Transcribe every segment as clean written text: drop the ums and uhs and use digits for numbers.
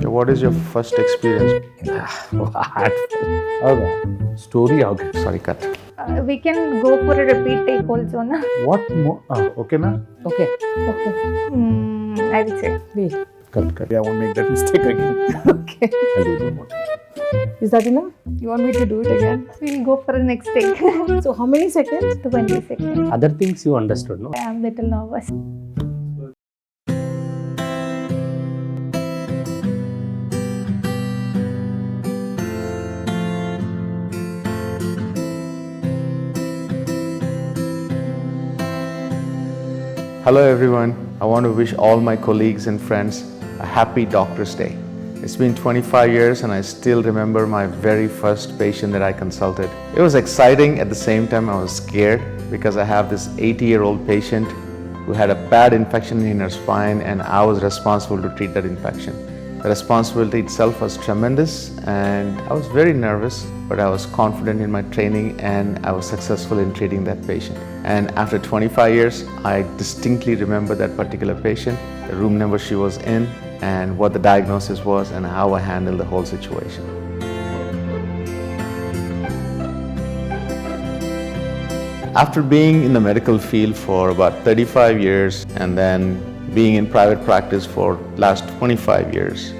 What is your first experience? What? Okay. Story okay. Sorry, cut. We can go for a repeat take also, na? What more? Okay, na? Okay. Okay. I will say. Wait. Cut. I won't make that mistake again. Okay. I'll do one more. Is that enough? You want me to do it again? We'll go for the next take. So how many seconds? 20 seconds. Other things you understood, no? I am little nervous. Hello, everyone. I want to wish all my colleagues and friends a happy Doctor's Day. It's been 25 years and I still remember my very first patient that I consulted. It was exciting. At the same time, I was scared because I have this 80-year-old patient who had a bad infection in her spine and I was responsible to treat that infection. The responsibility itself was tremendous and I was very nervous, but I was confident in my training and I was successful in treating that patient. And after 25 years, I distinctly remember that particular patient, the room number she was in, and what the diagnosis was and how I handled the whole situation. After being in the medical field for about 35 years and then being in private practice for last 25 years,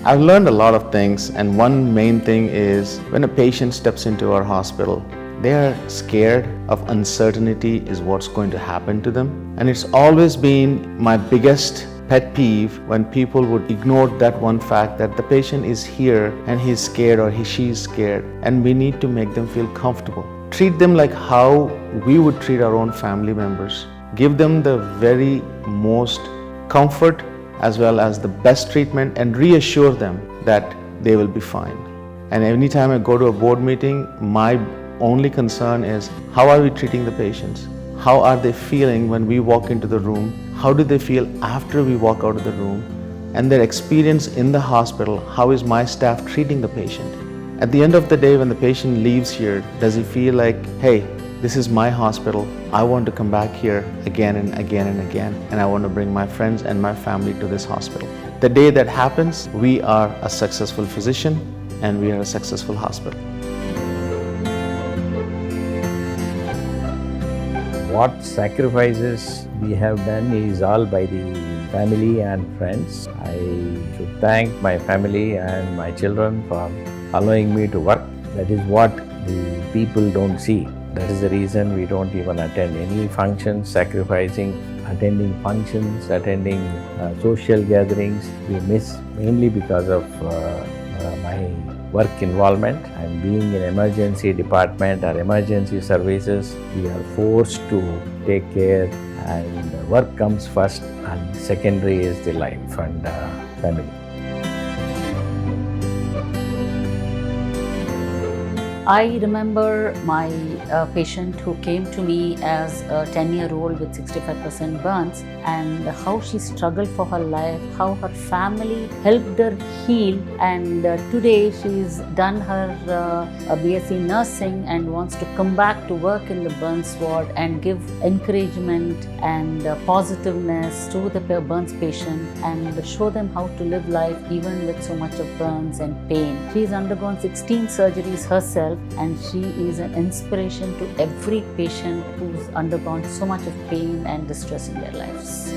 I've learned a lot of things, and one main thing is when a patient steps into our hospital, they are scared of uncertainty is what's going to happen to them. And it's always been my biggest pet peeve when people would ignore that one fact that the patient is here and he's scared or she is scared, and we need to make them feel comfortable. Treat them like how we would treat our own family members. Give them the very most comfort as well as the best treatment and reassure them that they will be fine. And anytime I go to a board meeting, my only concern is how are we treating the patients? How are they feeling when we walk into the room? How do they feel after we walk out of the room? And their experience in the hospital, how is my staff treating the patient? At the end of the day, when the patient leaves here, does he feel like, hey, this is my hospital, I want to come back here again and again and again, and I want to bring my friends and my family to this hospital. The day that happens, we are a successful physician and we are a successful hospital. What sacrifices we have done is all by the family and friends. I should thank my family and my children for allowing me to work. That is what the people don't see. That is the reason we don't even attend any functions, sacrificing attending functions, attending social gatherings. We miss mainly because of my work involvement. And being in emergency department or emergency services, we are forced to take care, and work comes first and secondary is the life and family. I remember my patient who came to me as a 10-year-old with 65% burns, and how she struggled for her life, how her family helped her heal, and today she's done her BSc nursing and wants to come back to work in the burns ward and give encouragement and positiveness to the burns patient and show them how to live life even with so much of burns and pain. She's undergone 16 surgeries herself, and she is an inspiration to every patient who's undergone so much of pain and distress in their lives.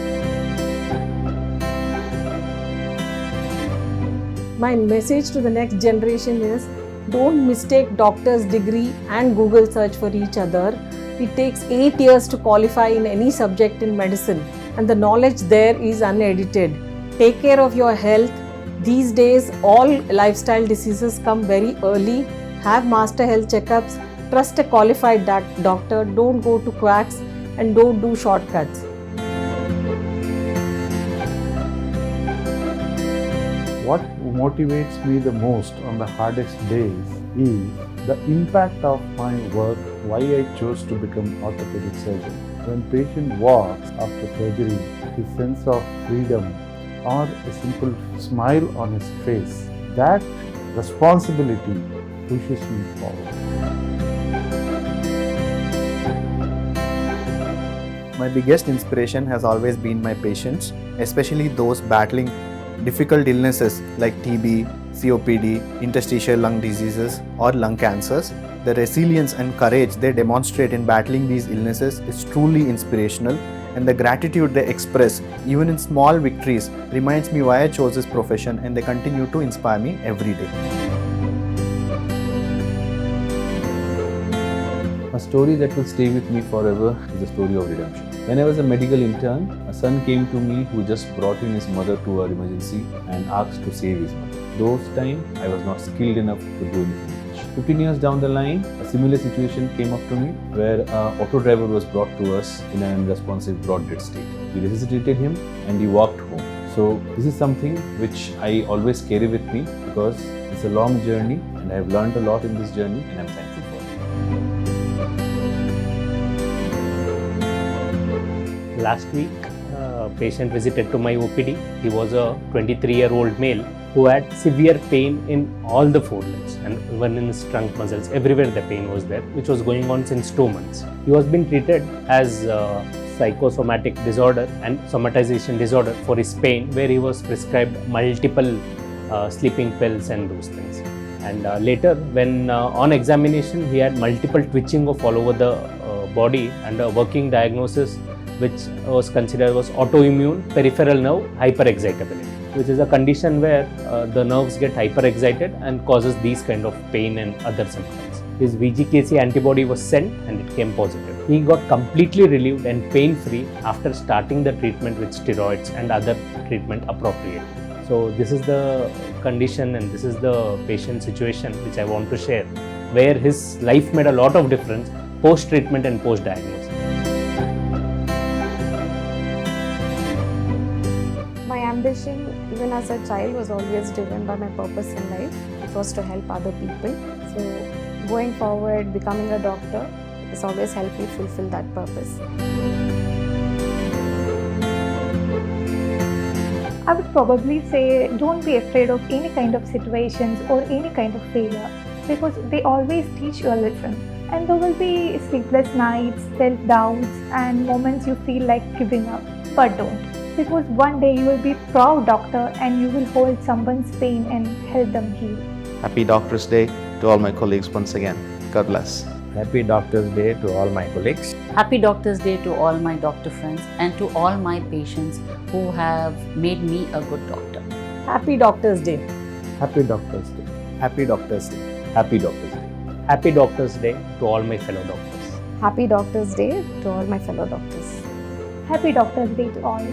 My message to the next generation is, don't mistake doctor's degree and Google search for each other. It takes 8 years to qualify in any subject in medicine, and the knowledge there is unedited. Take care of your health. These days, all lifestyle diseases come very early. Have master health checkups. Trust a qualified doctor. Don't go to quacks and don't do shortcuts. What motivates me the most on the hardest days is the impact of my work, why I chose to become orthopedic surgeon. When patient walks after surgery, his sense of freedom or a simple smile on his face, that responsibility pushes me forward. My biggest inspiration has always been my patients, especially those battling difficult illnesses like TB, COPD, interstitial lung diseases, or lung cancers, the resilience and courage they demonstrate in battling these illnesses is truly inspirational, and the gratitude they express, even in small victories, reminds me why I chose this profession, and they continue to inspire me every day. A story that will stay with me forever is the story of redemption. When I was a medical intern, a son came to me who just brought in his mother to our emergency and asked to save his mother. Those time, I was not skilled enough to do anything. 15 years down the line, a similar situation came up to me where an auto driver was brought to us in an unresponsive broad dead state. We resuscitated him and he walked home. So this is something which I always carry with me because it's a long journey and I have learned a lot in this journey and I'm thankful for it. Last week, a patient visited to my OPD. He was a 23-year-old male who had severe pain in all the forelimbs and even in his trunk muscles. Everywhere the pain was there, which was going on since 2 months. He was being treated as psychosomatic disorder and somatization disorder for his pain, where he was prescribed multiple sleeping pills and those things. And later, when on examination, he had multiple twitching of all over the body and a working diagnosis which was considered was autoimmune peripheral nerve hyperexcitability, which is a condition where the nerves get hyperexcited and causes these kind of pain and other symptoms. His VGKC antibody was sent and it came positive. He got completely relieved and pain-free after starting the treatment with steroids and other treatment appropriately. So this is the condition and this is the patient situation which I want to share, where his life made a lot of difference post-treatment and post-diagnosis. My ambition, even as a child, was always driven by my purpose in life. It was to help other people. So, going forward, becoming a doctor has always helped me fulfill that purpose. I would probably say don't be afraid of any kind of situations or any kind of failure, because they always teach you a lesson. And there will be sleepless nights, self-doubts and moments you feel like giving up, but don't. Because one day you will be a proud doctor and you will hold someone's pain and help them heal. Happy Doctor's Day to all my colleagues once again. God bless. Happy Doctor's Day to all my colleagues. Happy Doctor's Day to all my doctor friends and to all my patients who have made me a good doctor. Happy Doctor's Day. Happy Doctor's Day. Happy Doctor's Day. Happy Doctor's Day. Happy Doctor's Day to all my fellow doctors. Happy Doctor's Day to all my fellow doctors. Happy Doctor's Day to all.